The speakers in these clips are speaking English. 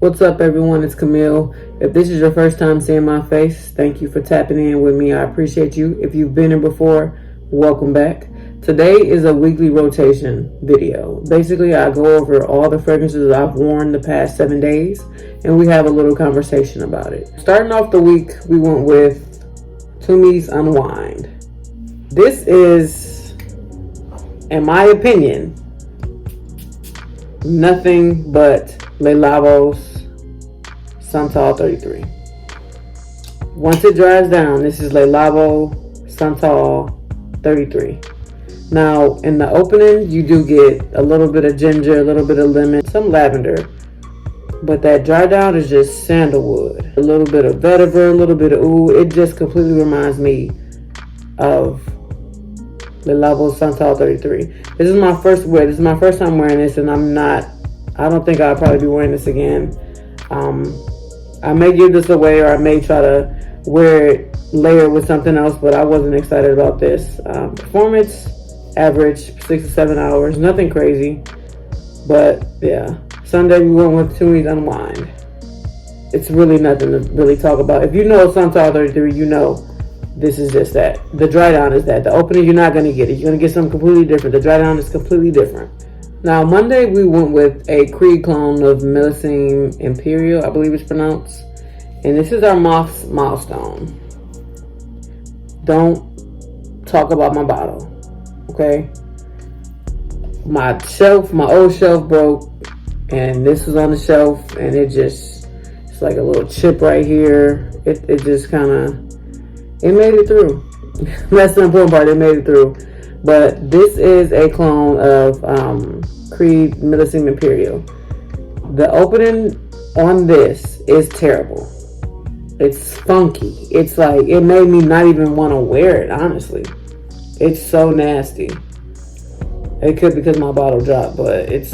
What's up, everyone? It's Camille. If this is your first time seeing my face, thank you for tapping in with me. I appreciate you. If you've been here before, welcome back. Today is a weekly rotation video. Basically, I go over all the fragrances I've worn the past 7 days, and we have a little conversation about it. Starting off the week, we went with Tumi's Unwind. This is, in my opinion, nothing but Le Labo's Santal 33. Once it dries down, this is Le Labo Santal 33. Now, in the opening, you do get a little bit of ginger, a little bit of lemon, some lavender. But that dry down is just sandalwood. A little bit of vetiver, a little bit of oud. It just completely reminds me of Le Labo Santal 33. This is my first wear. This is my first time wearing this, and I don't think I'll probably be wearing this again. I may give this away, or I may try to wear it, layer with something else, but I wasn't excited about this. Performance, average, 6 to 7 hours, nothing crazy. But yeah, Sunday we went with Tumi's Unwind. It's really nothing to really talk about. If you know Santal 33, you know this is just that. The dry down is that. The opening, you're not going to get it. You're going to get something completely different. The dry down is completely different. Now, Monday, we went with a Creed clone of Millesime Imperial, I believe it's pronounced. And this is our Moth's Milestone. Don't talk about my bottle, okay? My old shelf broke, and this was on the shelf, and it's like a little chip right here. It just kind of, it made it through. That's the important part, it made it through. But this is a clone of Creed Millesime Imperial. The opening on this is terrible. It's funky. It's like, it made me not even want to wear it, honestly. It's so nasty. It could be because my bottle dropped, but it's,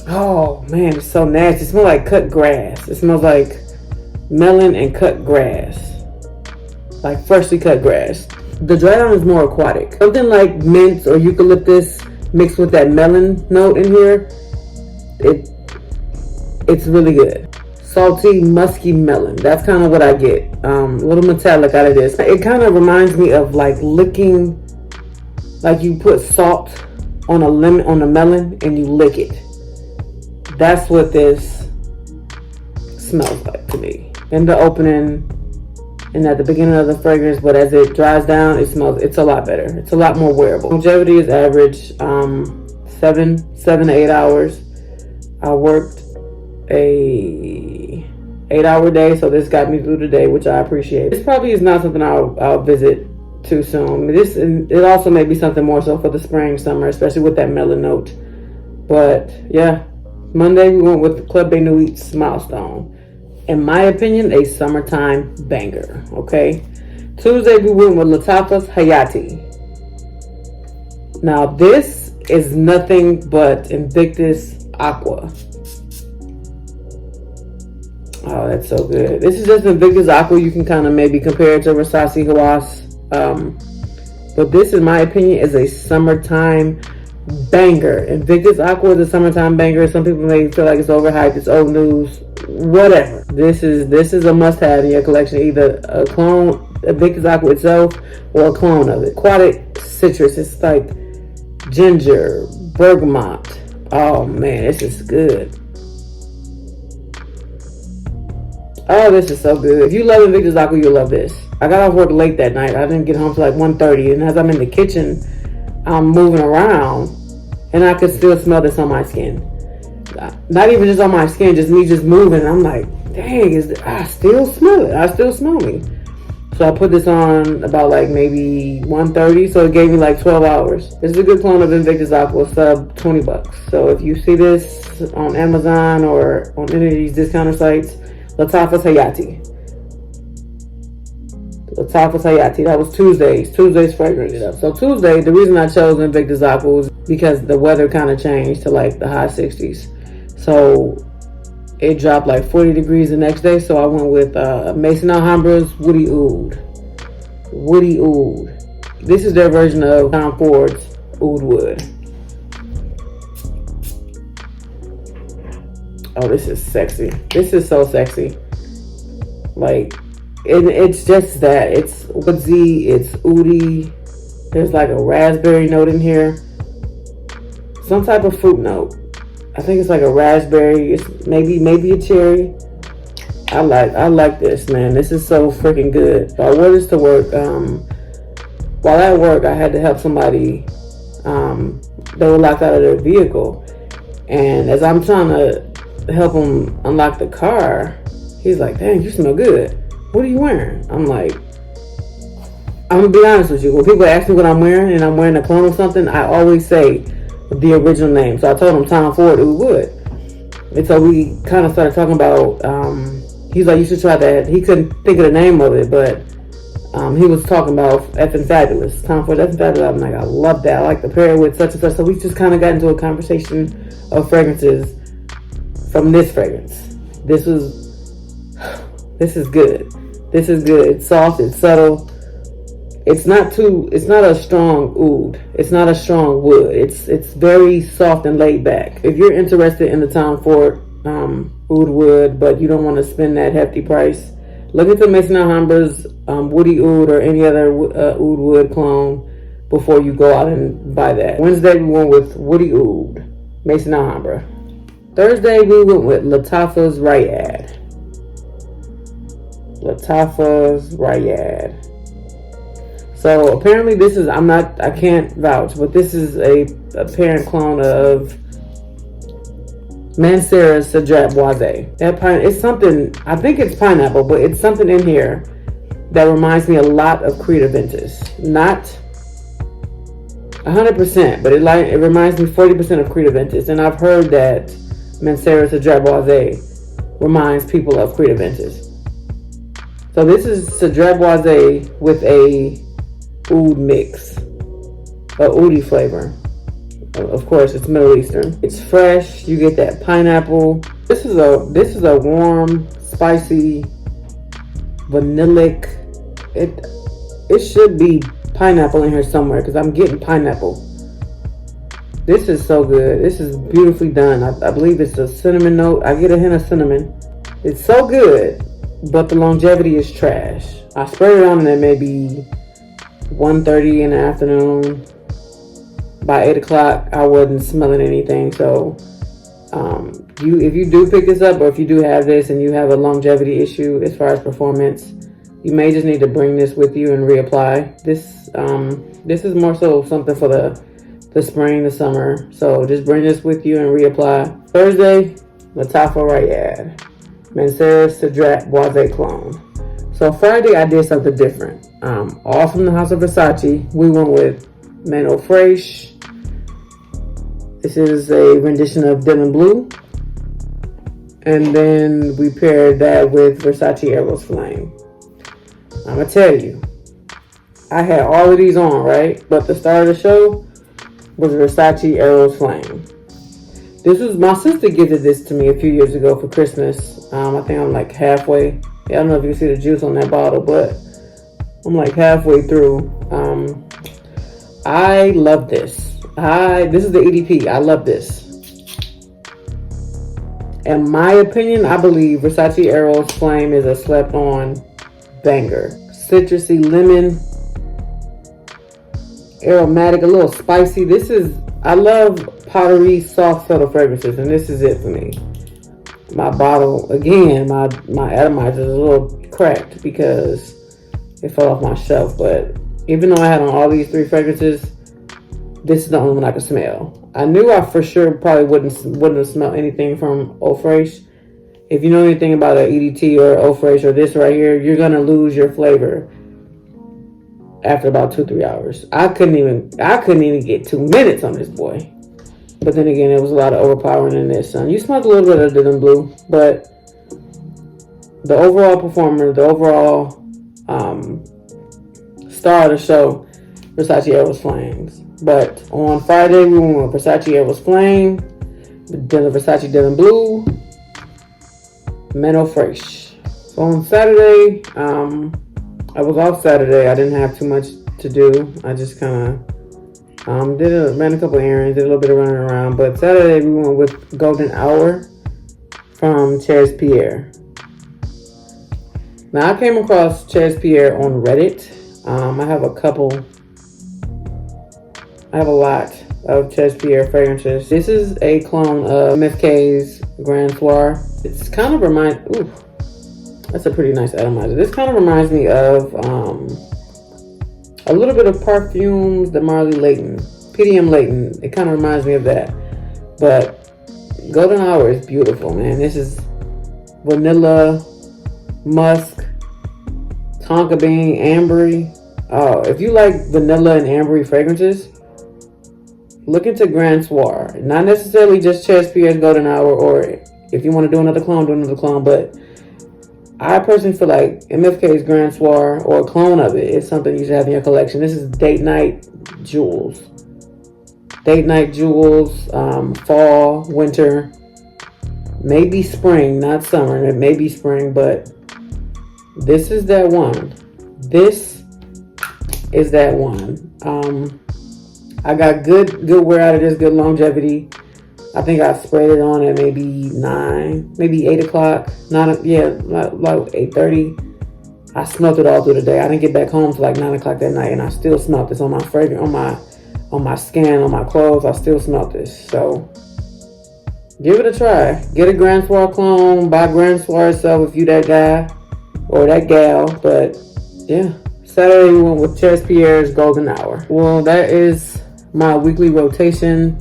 oh man, it's so nasty. It smells like cut grass. It smells like melon and cut grass. Like freshly cut grass. The dry down is more aquatic. Something like mint or eucalyptus mixed with that melon note in here. It's really good. Salty, musky melon. That's kind of what I get. A little metallic out of this. It kind of reminds me of like licking, like you put salt on a lemon, on a melon, and you lick it. That's what this smells like to me. In the opening and at the beginning of the fragrance, but as it dries down, it's a lot better. It's a lot more wearable. Longevity is average 7 to 8 hours. I worked a 8-hour day, so this got me through the day, which I appreciate. This probably is not something I'll visit too soon. It also may be something more so for the spring, summer, especially with that melon note. But yeah, Monday we went with Club Des Nuits Milestone. In my opinion, a summertime banger, okay? Tuesday, we went with Lattafa's Hayati. Now, this is nothing but Invictus Aqua. Oh, that's so good. This is just Invictus Aqua. You can kind of maybe compare it to Rasasi Hawass. But this, in my opinion, is a summertime banger. Invictus Aqua is a summertime banger. Some people may feel like it's overhyped, it's old news, whatever. This is a must-have in your collection. Either a clone, Invictus Aqua itself, or a clone of it. Aquatic citrus. It's like ginger, bergamot. Oh man, this is good. Oh, this is so good. If you love Invictus Aqua, you'll love this. I got off work late that night. I didn't get home till like 1:30, and as I'm in the kitchen, I'm moving around, and I could still smell this on my skin. Not even just on my skin, just me just moving. I'm like, dang, I still smell it. I still smell me. So I put this on about like maybe 1:30, so it gave me like 12 hours. This is a good clone of Invictus Aqua, sub $20. So if you see this on Amazon or on any of these discounter sites, Lattafa's Hayati. Lattafa's Hayati. That was Tuesday's fragrance. So Tuesday, the reason I chose Invictus Aqua was because the weather kind of changed to like the high 60s. So it dropped like 40 degrees the next day. So I went with Maison Alhambra's Woody Oud. Woody Oud. This is their version of Tom Ford's Oud Wood. Oh, this is sexy. This is so sexy. Like, it's just that. It's woodsy. It's oody. There's like a raspberry note in here. Some type of fruit note. I think it's like a raspberry. It's maybe a cherry. I like this, man. This is so freaking good. So I wore this to work. While at work, I had to help somebody. They were locked out of their vehicle, and as I'm trying to help him unlock the car, he's like, "Dang, you smell good. What are you wearing?" I'm like, "I'm gonna be honest with you. When people ask me what I'm wearing, and I'm wearing a clone of something, I always say the original name." So I told him Tom Ford Oud Wood, and so we kind of started talking about. He's like, "You should try that." He couldn't think of the name of it, but he was talking about Effin' Fabulous. Tom Ford Effin' Fabulous. I'm like, I love that. I like to pair it with such and such. So we just kind of got into a conversation of fragrances from this fragrance. This is good. This is good. It's soft. It's subtle. It's not a strong oud. It's not a strong wood. It's very soft and laid back. If you're interested in the Tom Ford oud wood, but you don't want to spend that hefty price, look into Maison Alhambra's Woody Oud or any other oud wood clone before you go out and buy that. Wednesday we went with Woody Oud, Maison Alhambra. Thursday we went with Lattafa's Rayad. Lattafa's Rayad. So apparently this is, I can't vouch, but this is a parent clone of Mancera's Cedrat Boisé. It's something, I think it's pineapple, but it's something in here that reminds me a lot of Creed Aventus. Not 100%, but it reminds me 40% of Creed Aventus. And I've heard that Mancera's Cedrat Boisé reminds people of Creed Aventus. So this is Cedrat Boisé with a oud mix, a oudy flavor. Of course, it's Middle Eastern. It's fresh. You get that pineapple. This is a warm, spicy, vanillic. It should be pineapple in here somewhere because I'm getting pineapple. This is so good. This is beautifully done. I believe it's a cinnamon note. I get a hint of cinnamon. It's so good, but the longevity is trash. I sprayed it on and it may be 1:30 in the afternoon. By 8 o'clock, I wasn't smelling anything. So, if you do pick this up, or if you do have this and you have a longevity issue as far as performance, you may just need to bring this with you and reapply. This is more so something for the spring, the summer. So just bring this with you and reapply. Thursday, Lattafa Rayad, Mancera's Cedrat Boisé clone. So Friday, I did something different. All from the House of Versace, we went with Mano Fraiche. This is a rendition of Dylan Blue. And then we paired that with Versace Eros Flame. I'm going to tell you, I had all of these on, right? But the start of the show was Versace Eros Flame. My sister gifted this to me a few years ago for Christmas. I think I'm like halfway. I don't know if you can see the juice on that bottle, but I'm like halfway through. I love this. This is the EDP. I love this. In my opinion, I believe Versace Eros Flame is a slept-on banger. Citrusy, lemon, aromatic, a little spicy. I love powdery, soft, subtle fragrances, and this is it for me. My bottle, again, my atomizer is a little cracked because it fell off my shelf, but even though I had on all these three fragrances, this is the only one I could smell. I knew I for sure probably wouldn't have smelled anything from Eau Fraiche. If you know anything about an EDT or Eau Fraiche or this right here, you're gonna lose your flavor after about 2-3 hours. I couldn't even get 2 minutes on this boy. But then again, it was a lot of overpowering in this. You smelled a little bit of Dylan Blue, but the overall performer, the overall star of the show, Versace Eros Flames. But on Friday, we went with Versace Eros Flame, Versace Dylan Blue, Mano Fraiche. So on Saturday, I was off Saturday. I didn't have too much to do. I just kind of ran a couple errands, did a little bit of running around. But Saturday, we went with Golden Hour from Cher's Pierre. Now, I came across Cher's Pierre on Reddit. I have a lot of Cher's Pierre fragrances. This is a clone of MFK's Grand Soir. It's kind of ooh, that's a pretty nice atomizer. This kind of reminds me of a little bit of Parfums de Marly Layton, PDM Layton. It kind of reminds me of that. But Golden Hour is beautiful, man. This is vanilla, musk, tonka bean, ambery. Oh, if you like vanilla and ambery fragrances, look into Grand Soir. Not necessarily just Cher's Pierre's Golden Hour, or if you want to do another clone, do another clone. But I personally feel like MFK's Grand Soir, or a clone of it, is something you should have in your collection. This is Date Night Jewels. Date Night Jewels, fall, winter, maybe spring, not summer. It may be spring, but this is that one. This is that one. I got good wear out of this, good longevity. I think I sprayed it on at maybe 8 o'clock. Like 8:30. I smelled it all through the day. I didn't get back home till like 9 o'clock that night, and I still smelled this on my fragrance, on my skin, on my clothes. I still smelled this. So give it a try. Get a Grand Soir clone. Buy Grand Soir itself if you that guy or that gal. But yeah, Saturday we went with Cher's Pierre's Golden Hour. Well, that is my weekly rotation.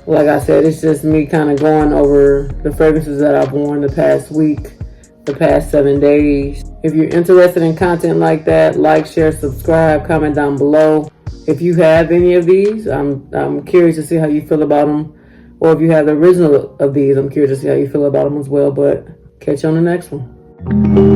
Like I said, it's just me kind of going over the fragrances that I've worn the past week, the past 7 days. If you're interested in content like that, like, share, subscribe, comment down below. If you have any of these, I'm curious to see how you feel about them. Or if you have the original of these, I'm curious to see how you feel about them as well. But catch you on the next one.